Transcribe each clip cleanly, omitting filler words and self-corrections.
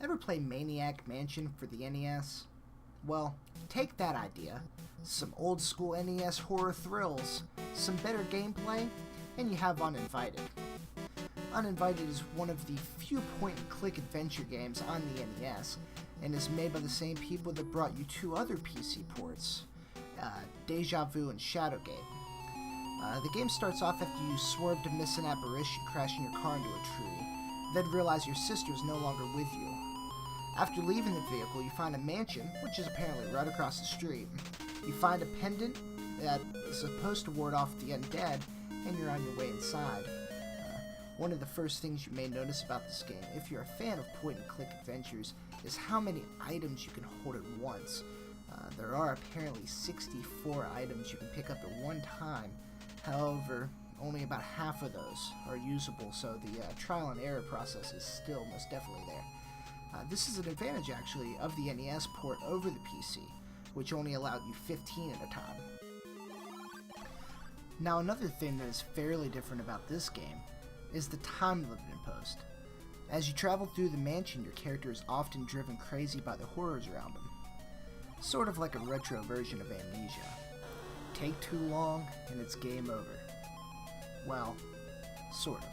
Ever play Maniac Mansion for the NES? Well, take that idea, some old school NES horror thrills, some better gameplay, and you have Uninvited. Uninvited is one of the few point-and-click adventure games on the NES, and is made by the same people that brought you two other PC ports, Deja Vu and Shadowgate. The game starts off after you swerve to miss an apparition crashing your car into a tree, then realize your sister is no longer with you. After leaving the vehicle, you find a mansion, which is apparently right across the street. You find a pendant that is supposed to ward off the undead, and you're on your way inside. One of the first things you may notice about this game, if you're a fan of point-and-click adventures, is how many items you can hold at once. There are apparently 64 items you can pick up at one time. However, only about half of those are usable, so the trial and error process is still most definitely there. This is an advantage, actually, of the NES port over the PC, which only allowed you 15 at a time. Now, another thing that is fairly different about this game is the time limit imposed. As you travel through the mansion, your character is often driven crazy by the horrors around him. Sort of like a retro version of Amnesia. Take too long, and it's game over. Well, sort of.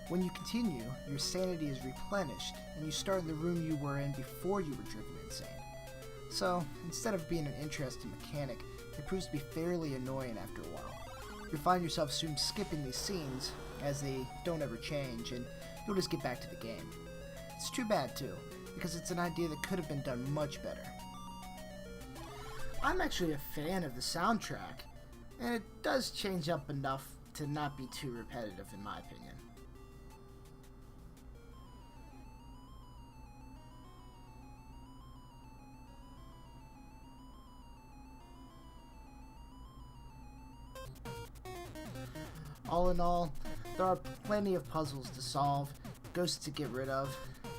When you continue, your sanity is replenished, and you start in the room you were in before you were driven insane. So, instead of being an interesting mechanic, it proves to be fairly annoying after a while. You'll find yourself soon skipping these scenes, as they don't ever change, and you'll just get back to the game. It's too bad, too, because it's an idea that could have been done much better. I'm actually a fan of the soundtrack, and it does change up enough to not be too repetitive in my opinion. All in all, there are plenty of puzzles to solve, ghosts to get rid of,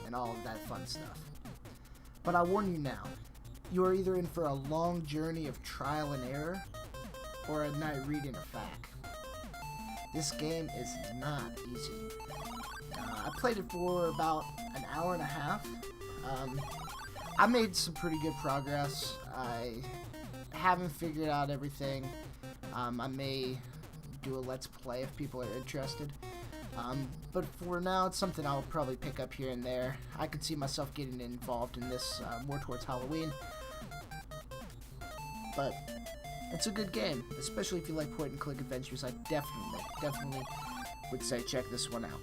and all of that fun stuff. But I warn you now, you are either in for a long journey of trial and error, or a night reading a fact. This game is not easy. I played it for about an hour and a half. I made some pretty good progress. I haven't figured out everything. I may do a let's play if people are interested. But for now, it's something I'll probably pick up here and there. I could see myself getting involved in this more towards Halloween. But it's a good game, especially if you like point-and-click adventures. I definitely would say check this one out.